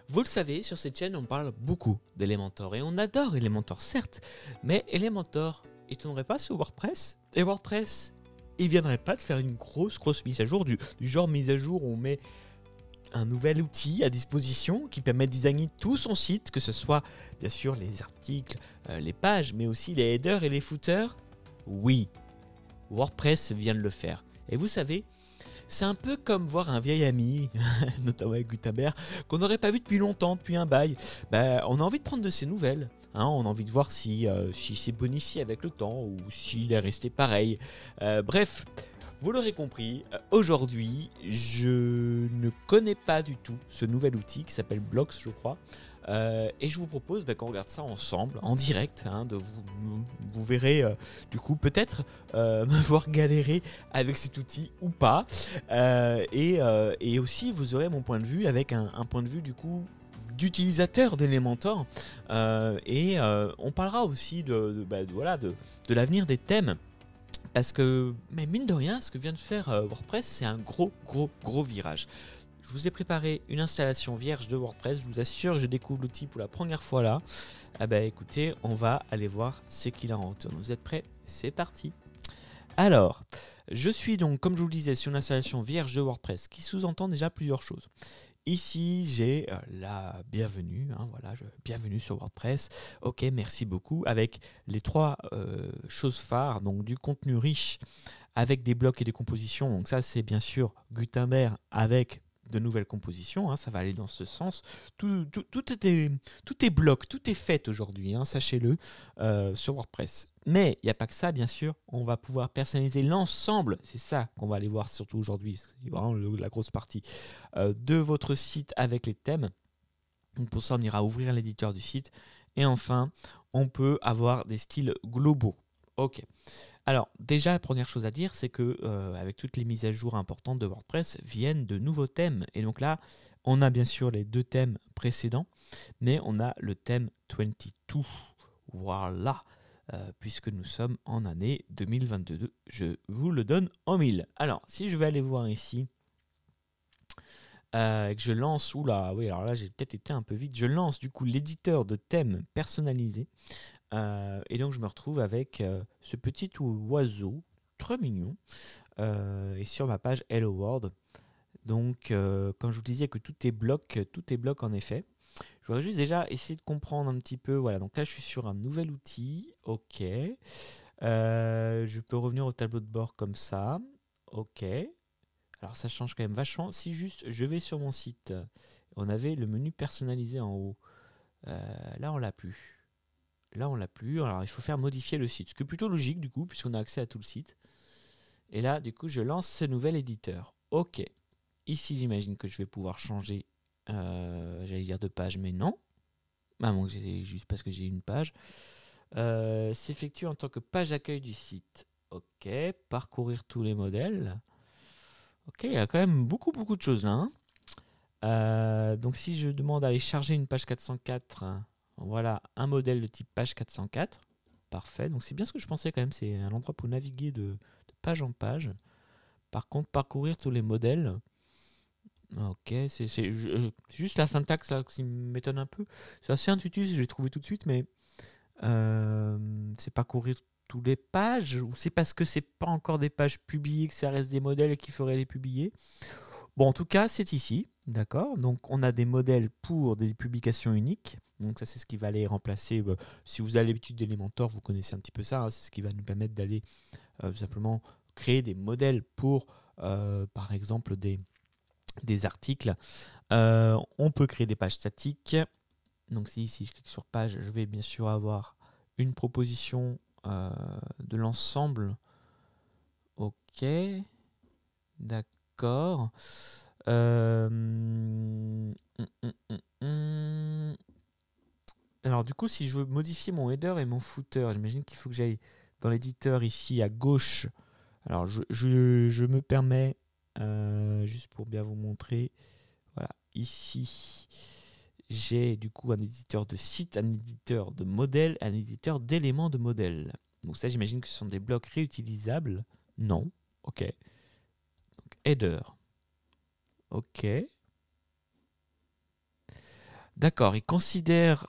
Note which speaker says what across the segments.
Speaker 1: Vous le savez, sur cette chaîne, on parle beaucoup d'Elementor et on adore Elementor, certes, mais Elementor, il tournerait pas sur WordPress. Et WordPress, il viendrait pas de faire une grosse mise à jour, du genre mise à jour où on met un nouvel outil à disposition qui permet de designer tout son site, que ce soit bien sûr les articles, les pages, mais aussi les headers et les footers. Oui, WordPress vient de le faire. Et vous savez, c'est un peu comme voir un vieil ami, notamment avec Gutenberg, qu'on n'aurait pas vu depuis longtemps, depuis un bail. On a envie de prendre de ses nouvelles. On a envie de voir si s'est bonifié avec le temps ou s'il est resté pareil. Bref, vous l'aurez compris, aujourd'hui, je ne connais pas du tout ce nouvel outil qui s'appelle Blocks, je crois. Et je vous propose qu'on regarde ça ensemble, en direct. Vous verrez du coup peut-être me voir galérer avec cet outil ou pas. Et aussi vous aurez mon point de vue avec un point de vue du coup d'utilisateur d'Elementor. On parlera aussi de l'avenir des thèmes. Parce que, mais mine de rien, ce que vient de faire WordPress, c'est un gros virage. Je vous ai préparé une installation vierge de WordPress. Je vous assure, je découvre l'outil pour la première fois là. Écoutez, on va aller voir ce qu'il a en retour. Vous êtes prêts? C'est parti. Alors, je suis donc, comme je vous le disais, sur une installation vierge de WordPress qui sous-entend déjà plusieurs choses. Ici, j'ai la bienvenue, bienvenue sur WordPress. Ok, merci beaucoup. Avec les trois choses phares, donc du contenu riche avec des blocs et des compositions. Donc ça, c'est bien sûr Gutenberg avec de nouvelles compositions, ça va aller dans ce sens. Tout est bloc, tout est fait aujourd'hui, sachez-le, sur WordPress. Mais il n'y a pas que ça, bien sûr. On va pouvoir personnaliser l'ensemble, c'est ça qu'on va aller voir surtout aujourd'hui, c'est vraiment la grosse partie, de votre site avec les thèmes. Donc pour ça, on ira ouvrir l'éditeur du site. Et enfin, on peut avoir des styles globaux. Ok. Alors, déjà, la première chose à dire, c'est que avec toutes les mises à jour importantes de WordPress, viennent de nouveaux thèmes. Et donc là, on a bien sûr les deux thèmes précédents, mais on a le thème 22. Voilà, puisque nous sommes en année 2022. Je vous le donne en 1000. Alors, si je vais aller voir ici, que je lance, oula, oui, alors là, j'ai peut-être été un peu vite. Je lance du coup l'éditeur de thèmes personnalisé. Et donc je me retrouve avec ce petit oiseau très mignon et sur ma page Hello World. Donc comme je vous disais que tout est bloc en effet. Je voudrais juste déjà essayer de comprendre un petit peu. Voilà, donc là je suis sur un nouvel outil. Ok. Je peux revenir au tableau de bord comme ça. Ok. Alors ça change quand même vachement. Si juste je vais sur mon site, on avait le menu personnalisé en haut. Là on l'a plus. Là, on l'a plus. Alors, il faut faire modifier le site. Ce qui est plutôt logique, du coup, puisqu'on a accès à tout le site. Et là, du coup, je lance ce nouvel éditeur. OK. Ici, j'imagine que je vais pouvoir changer, j'allais dire de page, mais non. Bon, c'est juste parce que j'ai une page. S'effectue en tant que page d'accueil du site. OK. Parcourir tous les modèles. OK, il y a quand même beaucoup de choses là. Donc, si je demande d'aller charger une page 404... Voilà, un modèle de type page 404. Parfait. Donc c'est bien ce que je pensais quand même. C'est un endroit pour naviguer de page en page. Par contre, parcourir tous les modèles. Ok, c'est juste la syntaxe là qui m'étonne un peu. C'est assez intuitif, j'ai trouvé tout de suite, mais c'est parcourir tous les pages ou c'est parce que c'est pas encore des pages publiées que ça reste des modèles et qu'il faudrait les publier. Bon, en tout cas, c'est ici, d'accord. Donc, on a des modèles pour des publications uniques. Donc, ça, c'est ce qui va aller remplacer. Si vous avez l'habitude d'Elementor, vous connaissez un petit peu ça. C'est ce qui va nous permettre d'aller tout simplement créer des modèles pour, par exemple, des articles. On peut créer des pages statiques. Donc, si je clique sur page, je vais bien sûr avoir une proposition de l'ensemble. Ok, d'accord. Alors du coup, si je veux modifier mon header et mon footer, j'imagine qu'il faut que j'aille dans l'éditeur ici à gauche. Alors je me permets, juste pour bien vous montrer, voilà, ici j'ai du coup un éditeur de site, un éditeur de modèle, un éditeur d'éléments de modèle. Donc ça, j'imagine que ce sont des blocs réutilisables. Non, ok. Donc header. Ok. D'accord, il considère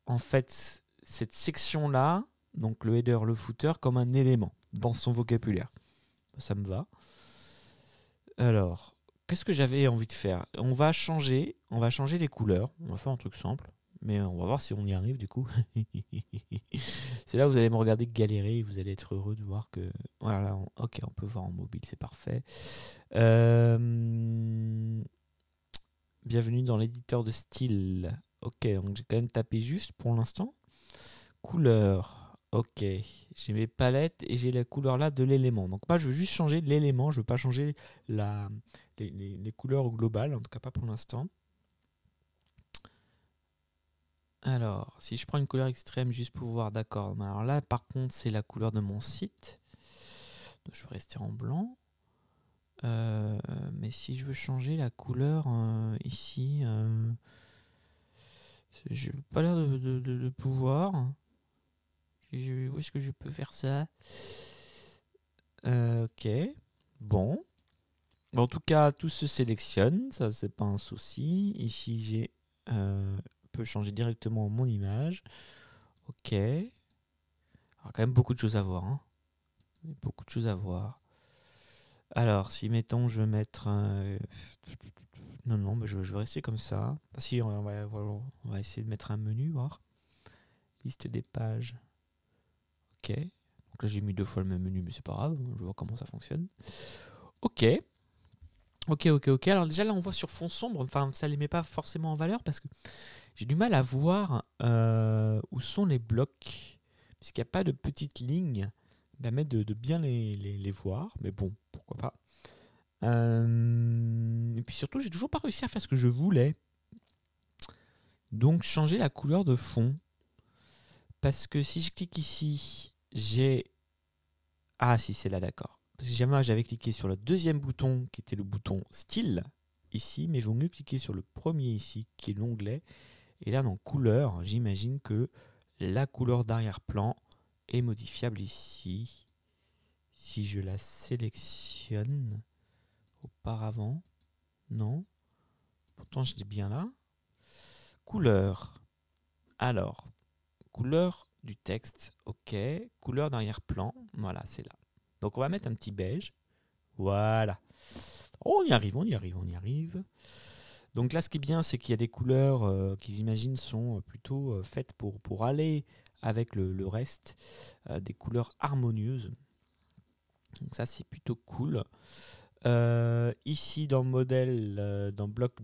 Speaker 1: en fait cette section-là, donc le header, le footer, comme un élément dans son vocabulaire. Ça me va. Alors, qu'est-ce que j'avais envie de faire? On va changer les couleurs. On va faire un truc simple, mais on va voir si on y arrive du coup. C'est là où vous allez me regarder galérer et vous allez être heureux de voir que... Voilà, ok, on peut voir en mobile, c'est parfait. Bienvenue dans l'éditeur de style. Ok, donc j'ai quand même tapé juste pour l'instant. Couleur. Ok, j'ai mes palettes et j'ai la couleur là de l'élément. Donc moi je veux juste changer l'élément, je veux pas changer les couleurs globales, en tout cas pas pour l'instant. Alors, si je prends une couleur extrême juste pour voir, d'accord. Alors là par contre c'est la couleur de mon site. Donc, je vais rester en blanc. Mais si je veux changer la couleur ici, j'ai pas l'air de pouvoir. Où est-ce que je peux faire ça? Ok. Bon. En tout cas, tout se sélectionne. Ça, c'est pas un souci. Ici, j'ai peux changer directement mon image. Ok. Alors, quand même beaucoup de choses à voir. Hein. Beaucoup de choses à voir. Alors, si mettons, je veux mettre... Non, non, mais je vais rester comme ça. Si, on va essayer de mettre un menu, voir. Liste des pages. Ok. Donc là, j'ai mis 2 fois le même menu, mais c'est pas grave. Je vois comment ça fonctionne. Ok. Ok. Alors déjà, là, on voit sur fond sombre. Enfin, ça ne les met pas forcément en valeur parce que j'ai du mal à voir où sont les blocs. Puisqu'il n'y a pas de petites lignes. Ça permet de bien les voir. Mais bon, pourquoi pas. Et puis surtout, j'ai toujours pas réussi à faire ce que je voulais. Donc, changer la couleur de fond. Parce que si je clique ici, j'ai... Ah si, c'est là, d'accord. Parce que jamais j'avais cliqué sur le deuxième bouton, qui était le bouton style, ici, mais il vaut mieux cliquer sur le premier ici, qui est l'onglet. Et là, dans couleur, j'imagine que la couleur d'arrière-plan est modifiable ici. Si je la sélectionne auparavant, non. Pourtant, je l'ai bien là. Couleur. Alors, couleur du texte, ok. Couleur d'arrière-plan, voilà, c'est là. Donc, on va mettre un petit beige. Voilà. Oh, on y arrive. Donc là, ce qui est bien, c'est qu'il y a des couleurs qui, j'imagine, sont plutôt faites pour aller avec le reste. Des couleurs harmonieuses. Donc ça, c'est plutôt cool. Ici, dans modèle, dans bloc,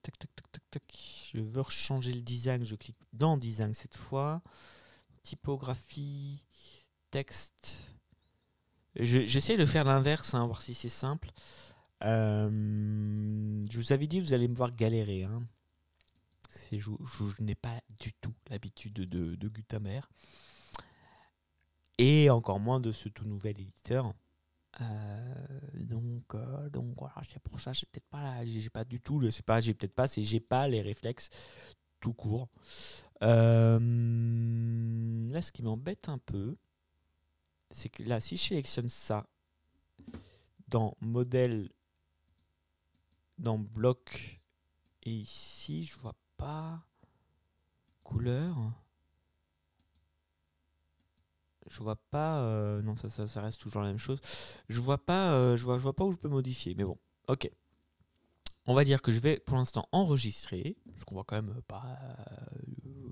Speaker 1: tac. Je veux changer le design. Je clique dans design cette fois. Typographie, texte. J'essaie de faire l'inverse, hein, voir si c'est simple. Je vous avais dit, vous allez me voir galérer. Hein. Je n'ai pas du tout l'habitude de Gutenberg. Et encore moins de ce tout nouvel éditeur. Donc voilà, c'est pour ça, j'ai peut-être pas, j'ai pas du tout, c'est pas, j'ai peut-être pas, c'est j'ai pas les réflexes tout court. Là, ce qui m'embête un peu, c'est que là, si je sélectionne ça dans modèle, dans bloc, et ici, je vois pas couleur. Je vois pas. Non, ça reste toujours la même chose. Je vois pas. Je vois pas où je peux modifier. Mais bon, ok. On va dire que je vais pour l'instant enregistrer, parce qu'on va quand même pas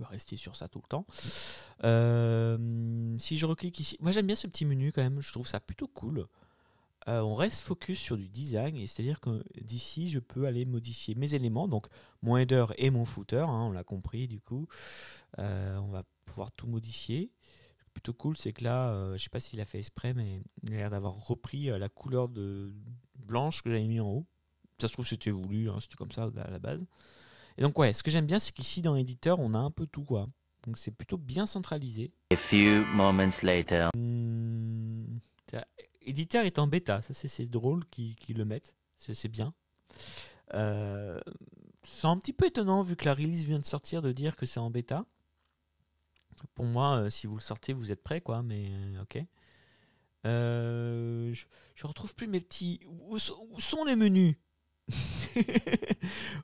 Speaker 1: rester sur ça tout le temps. Si je reclique ici, moi j'aime bien ce petit menu quand même. Je trouve ça plutôt cool. On reste focus sur du design, et c'est-à-dire que d'ici, je peux aller modifier mes éléments, donc mon header et mon footer, hein, on l'a compris du coup. On va pouvoir tout modifier. Plutôt cool, c'est que là, je sais pas s'il a fait exprès, mais il a l'air d'avoir repris la couleur blanche que j'avais mis en haut. Ça se trouve c'était voulu, hein, c'était comme ça à la base. Et donc ouais, ce que j'aime bien, c'est qu'ici dans l'éditeur, on a un peu tout quoi. Donc c'est plutôt bien centralisé.
Speaker 2: A few moments later.
Speaker 1: Éditeur est en bêta, ça c'est drôle qu'ils le mettent, c'est bien. C'est un petit peu étonnant vu que la release vient de sortir de dire que c'est en bêta. Pour moi, si vous le sortez, vous êtes prêts, quoi, mais ok. Je retrouve plus mes petits... Où sont les menus?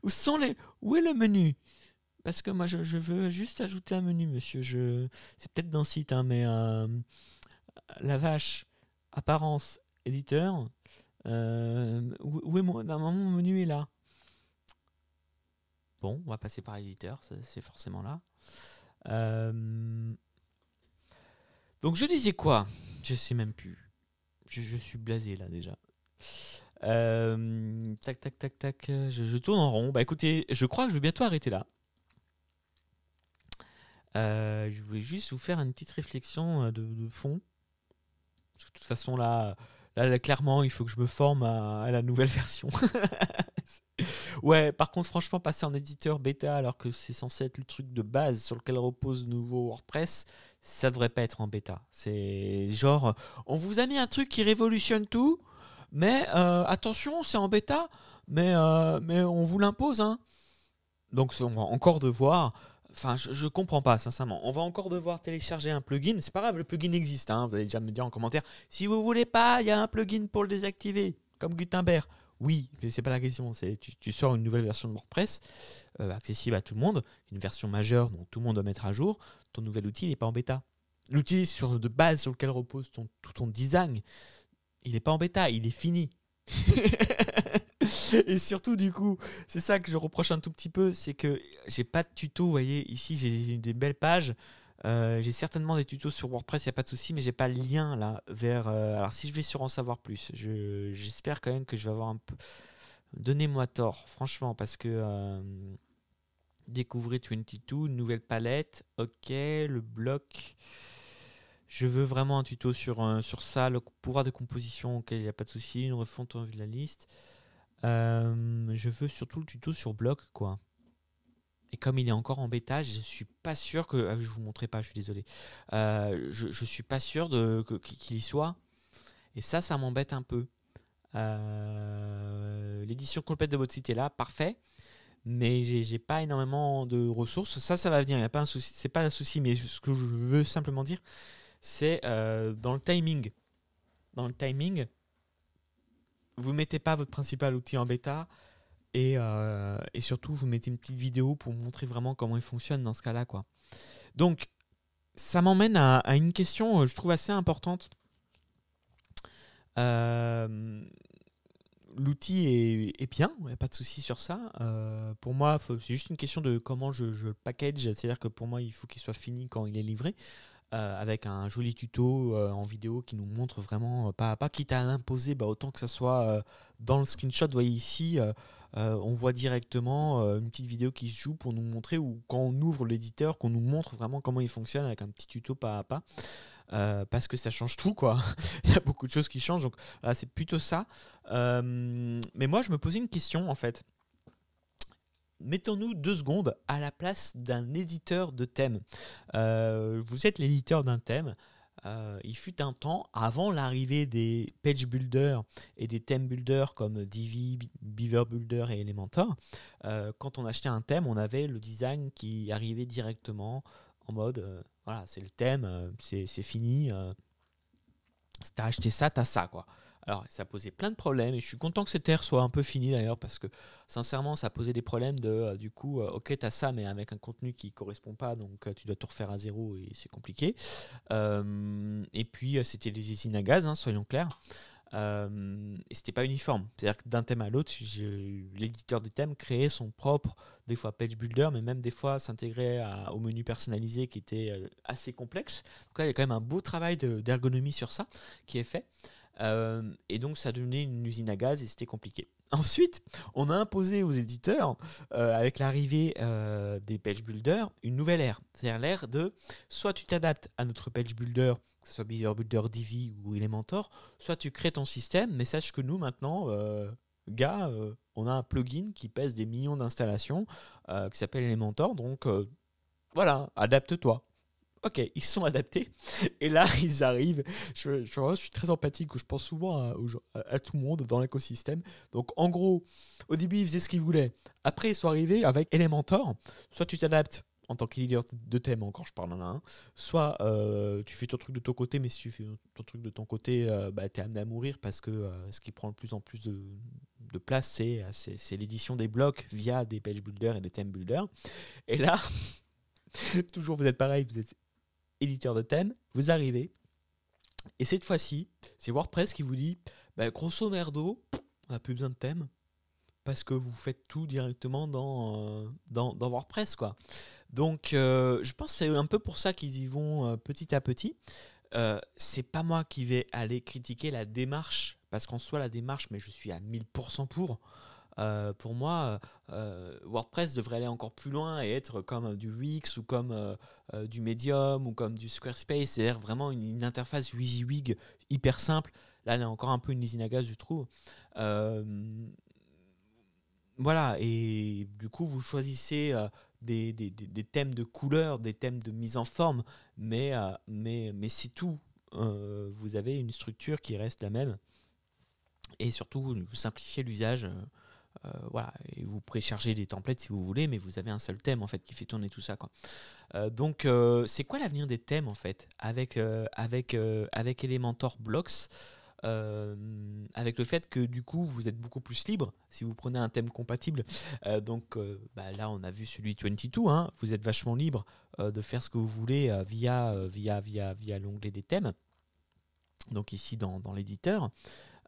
Speaker 1: Où est le menu? Parce que moi, je veux juste ajouter un menu, monsieur. C'est peut-être dans le site, hein, mais la vache, apparence, éditeur. Où est normalement, mon menu est là. Bon, on va passer par l'éditeur, c'est forcément là. Donc je disais quoi? Je sais même plus. Je suis blasé là déjà. Tac, tac, tac, tac. Je tourne en rond. Bah écoutez, je crois que je vais bientôt arrêter là. Je voulais juste vous faire une petite réflexion de fond. Parce que de toute façon, là, clairement, il faut que je me forme à la nouvelle version. Ouais, par contre, franchement, passer en éditeur bêta alors que c'est censé être le truc de base sur lequel repose le nouveau WordPress, ça devrait pas être en bêta. C'est genre, on vous a mis un truc qui révolutionne tout, mais attention, c'est en bêta, mais on vous l'impose, hein. Donc, on va encore devoir. Enfin, je comprends pas, sincèrement. On va encore devoir télécharger un plugin. C'est pas grave, le plugin existe, hein. Vous allez déjà me dire en commentaire. Si vous voulez pas, il y a un plugin pour le désactiver, comme Gutenberg. Oui, mais c'est pas la question. Tu sors une nouvelle version de WordPress, accessible à tout le monde, une version majeure, donc tout le monde doit mettre à jour. Ton nouvel outil n'est pas en bêta. L'outil de base sur lequel repose tout ton design, il n'est pas en bêta, il est fini. Et surtout, du coup, c'est ça que je reproche un tout petit peu, c'est que j'ai pas de tuto. Vous voyez, ici, j'ai des belles pages. J'ai certainement des tutos sur WordPress, il n'y a pas de souci, mais j'ai pas le lien là vers. Alors, si je vais sur en savoir plus, j'espère quand même que je vais avoir un peu. Donnez-moi tort, franchement, parce que découvrez 22, une nouvelle palette, ok, le bloc. Je veux vraiment un tuto sur ça, le pouvoir de composition, ok, il n'y a pas de souci, une refonte en vue de la liste. Je veux surtout le tuto sur bloc, quoi. Et comme il est encore en bêta, je suis pas sûr que. Ah, je vous montrerai pas, je suis désolé. Je suis pas sûr qu'il y soit. Et ça m'embête un peu. L'édition complète de votre site est là, parfait. Mais j'ai pas énormément de ressources. Ça va venir, il y a pas un souci. C'est pas un souci, mais ce que je veux simplement dire, c'est dans le timing. Dans le timing, vous mettez pas votre principal outil en bêta. Et surtout, vous mettez une petite vidéo pour montrer vraiment comment il fonctionne dans ce cas-là, quoi. Donc, ça m'emmène à une question, je trouve assez importante. L'outil est bien, il n'y a pas de souci sur ça. Pour moi, c'est juste une question de comment je le package. C'est-à-dire que pour moi, il faut qu'il soit fini quand il est livré. Avec un joli tuto en vidéo qui nous montre vraiment pas à pas, quitte à l'imposer, autant que ça soit dans le screenshot. Vous voyez ici, on voit directement une petite vidéo qui se joue pour nous montrer, ou quand on ouvre l'éditeur, qu'on nous montre vraiment comment il fonctionne avec un petit tuto pas à pas. Parce que ça change tout, quoi. Il y a beaucoup de choses qui changent, donc là, c'est plutôt ça. Mais moi, je me posais une question, en fait. Mettons-nous 2 secondes à la place d'un éditeur de thème. Vous êtes l'éditeur d'un thème. Il fut un temps, avant l'arrivée des page builders et des theme builders comme Divi, Beaver Builder et Elementor, quand on achetait un thème, on avait le design qui arrivait directement en mode voilà, c'est le thème, c'est fini. Si t'as acheté ça, t'as ça, quoi. Alors, ça posait plein de problèmes et je suis content que cette ère soit un peu finie d'ailleurs parce que sincèrement, ça posait des problèmes de du coup, ok, t'as ça, mais avec un contenu qui correspond pas, donc tu dois tout refaire à zéro et c'est compliqué. Et puis, c'était des usines à gaz, hein, soyons clairs. Et c'était pas uniforme. C'est-à-dire que d'un thème à l'autre, l'éditeur de thème créait son propre, des fois page builder, mais même des fois s'intégrait au menu personnalisé qui était assez complexe. Donc là, il y a quand même un beau travail d'ergonomie sur ça qui est fait. Et donc ça devenait une usine à gaz et c'était compliqué. Ensuite, on a imposé aux éditeurs, avec l'arrivée des page builders, une nouvelle ère. C'est-à-dire l'ère de soit tu t'adaptes à notre page builder, que ce soit Beaver Builder, Divi ou Elementor, soit tu crées ton système, mais sache que nous maintenant, on a un plugin qui pèse des millions d'installations, qui s'appelle Elementor, donc voilà, adapte-toi. Ok, ils se sont adaptés. Et là, ils arrivent. Je suis très empathique. Je pense souvent à tout le monde dans l'écosystème. Donc, en gros, au début, ils faisaient ce qu'ils voulaient. Après, ils sont arrivés avec Elementor. Soit tu t'adaptes en tant que leader de thème, encore je parle en un. Soit tu fais ton truc de ton côté, mais si tu fais ton truc de ton côté, t'es amené à mourir parce que ce qui prend de plus en plus de place, c'est l'édition des blocs via des page builders et des theme builders. Et là, toujours vous êtes pareil, vous êtes éditeur de thème, vous arrivez, et cette fois-ci, c'est WordPress qui vous dit, grosso merdo, on n'a plus besoin de thème, parce que vous faites tout directement dans WordPress, quoi. Donc, je pense que c'est un peu pour ça qu'ils y vont petit à petit. C'est pas moi qui vais aller critiquer la démarche, parce qu'en soi, la démarche, mais je suis à 1000% pour. Pour moi, WordPress devrait aller encore plus loin et être comme du Wix ou comme du Medium ou comme du Squarespace, c'est-à-dire vraiment une interface WYSIWYG hyper simple. Là, elle est encore un peu une usine à gaz, je trouve. Voilà, et du coup, vous choisissez des thèmes de couleurs, des thèmes de mise en forme, mais c'est tout. Vous avez une structure qui reste la même. Et surtout, vous simplifiez l'usage. Voilà, et vous préchargez des templates si vous voulez, mais vous avez un seul thème en fait qui fait tourner tout ça, quoi. Donc, c'est quoi l'avenir des thèmes en fait avec Elementor Blocks? Avec le fait que du coup vous êtes beaucoup plus libre si vous prenez un thème compatible. Donc là on a vu celui 22, hein, vous êtes vachement libre de faire ce que vous voulez via l'onglet des thèmes. Donc ici dans l'éditeur,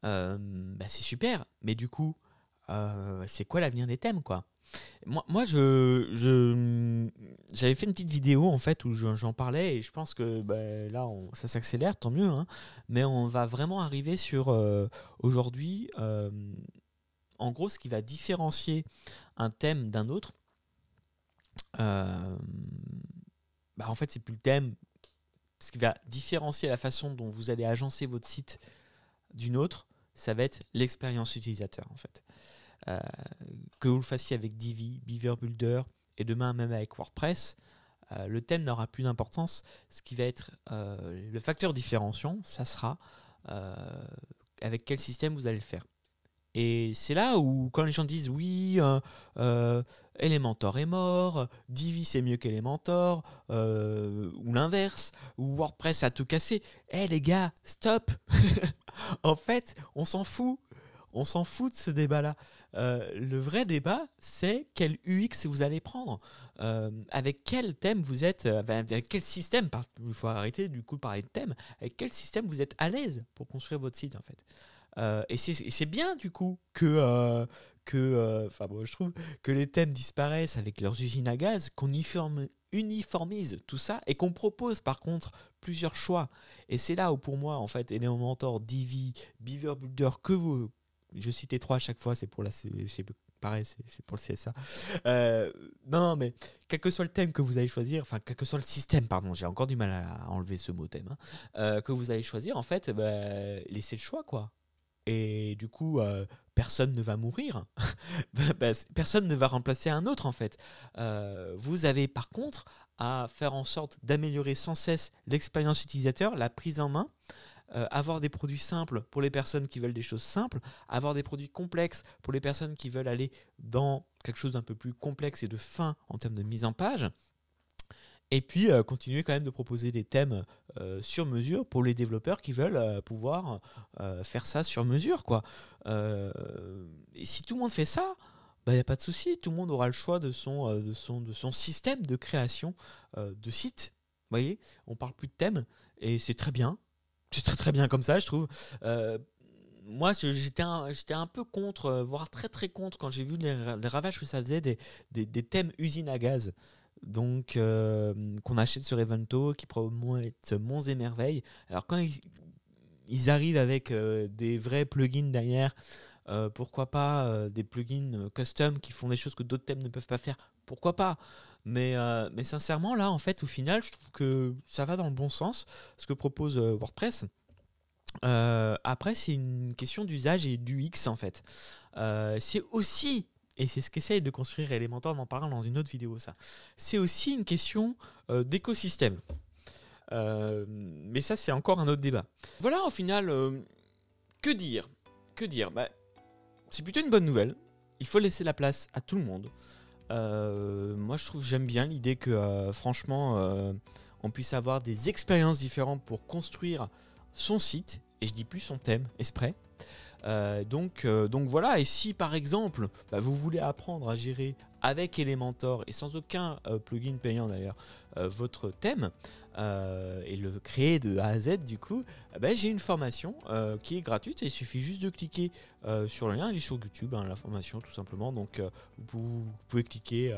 Speaker 1: c'est super, mais du coup c'est quoi l'avenir des thèmes, quoi? Moi j'avais fait une petite vidéo en fait où j'en parlais, et je pense que là ça s'accélère, tant mieux, hein, mais on va vraiment arriver sur aujourd'hui en gros ce qui va différencier un thème d'un autre. En fait c'est plus le thème, ce qui va différencier la façon dont vous allez agencer votre site d'une autre, ça va être l'expérience utilisateur en fait. Que vous le fassiez avec Divi, Beaver Builder et demain même avec WordPress, le thème n'aura plus d'importance. Ce qui va être le facteur différenciant, ça sera avec quel système vous allez le faire. Et c'est là où quand les gens disent oui, Elementor est mort, Divi c'est mieux qu'Elementor, ou l'inverse, ou WordPress a tout cassé. Les gars, stop. En fait, on s'en fout. On s'en fout de ce débat-là. Le vrai débat, c'est quel UX vous allez prendre. Avec quel thème vous êtes, avec quel système, il faut arrêter du coup de parler de thème, avec quel système vous êtes à l'aise pour construire votre site en fait. Et c'est bien du coup je trouve que les thèmes disparaissent avec leurs usines à gaz, qu'on uniformise tout ça et qu'on propose par contre plusieurs choix. Et c'est là où pour moi en fait Elementor, Divi, Beaver Builder, je citais 3 à chaque fois, c'est pour pareil, c'est pour le CSA. Non, mais quel que soit le thème que vous allez choisir, enfin quel que soit le système, pardon, j'ai encore du mal à enlever ce mot thème, hein, que vous allez choisir, en fait, laissez le choix, quoi. Et du coup, personne ne va mourir. Personne ne va remplacer un autre, en fait. Vous avez par contre à faire en sorte d'améliorer sans cesse l'expérience utilisateur, la prise en main. Avoir des produits simples pour les personnes qui veulent des choses simples, avoir des produits complexes pour les personnes qui veulent aller dans quelque chose d'un peu plus complexe et de fin en termes de mise en page, et puis continuer quand même de proposer des thèmes sur mesure pour les développeurs qui veulent pouvoir faire ça sur mesure, quoi. Et si tout le monde fait ça, il n'y a pas de souci, tout le monde aura le choix de son système de création de site. Vous voyez, on parle plus de thèmes et c'est très bien. C'est très très bien comme ça, je trouve. Moi, j'étais un peu contre, voire très très contre, quand j'ai vu les ravages que ça faisait des thèmes usines à gaz. Donc, qu'on achète sur Evento, qui promettent monts et merveilles. Alors, quand ils arrivent avec des vrais plugins derrière, pourquoi pas des plugins custom qui font des choses que d'autres thèmes ne peuvent pas faire, pourquoi pas, mais sincèrement là en fait au final je trouve que ça va dans le bon sens ce que propose WordPress. Après c'est une question d'usage et d'UX en fait. C'est aussi, et c'est ce qu'essaye de construire Elementor, on en parle dans une autre vidéo, ça c'est aussi une question d'écosystème. Mais ça c'est encore un autre débat. Voilà, au final, que dire, c'est plutôt une bonne nouvelle. Il faut laisser la place à tout le monde. Moi j'aime bien l'idée que franchement on puisse avoir des expériences différentes pour construire son site, et je dis plus son thème exprès. Donc voilà, et si par exemple vous voulez apprendre à gérer avec Elementor et sans aucun plugin payant d'ailleurs votre thème et le créer de A à Z du coup, j'ai une formation qui est gratuite et il suffit juste de cliquer sur le lien, il est sur YouTube, la formation tout simplement, donc vous pouvez cliquer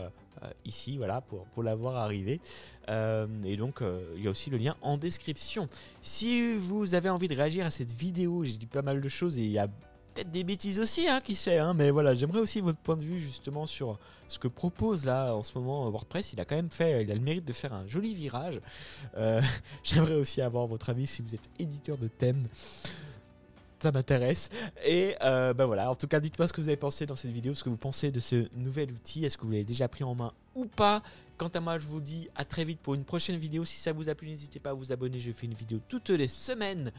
Speaker 1: ici voilà pour la voir arriver et donc il y a aussi le lien en description. Si vous avez envie de réagir à cette vidéo, j'ai dit pas mal de choses et il y a peut-être des bêtises aussi, qui sait, mais voilà, j'aimerais aussi votre point de vue justement sur ce que propose là en ce moment WordPress. Il a le mérite de faire un joli virage. J'aimerais aussi avoir votre avis si vous êtes éditeur de thèmes. Ça m'intéresse. Et voilà, en tout cas, dites-moi ce que vous avez pensé dans cette vidéo, ce que vous pensez de ce nouvel outil. Est-ce que vous l'avez déjà pris en main ou pas? Quant à moi, je vous dis à très vite pour une prochaine vidéo. Si ça vous a plu, n'hésitez pas à vous abonner. Je fais une vidéo toutes les semaines.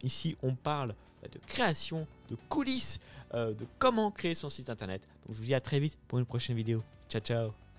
Speaker 1: Ici, on parle de création, de coulisses, de comment créer son site internet. Donc, je vous dis à très vite pour une prochaine vidéo. Ciao, ciao.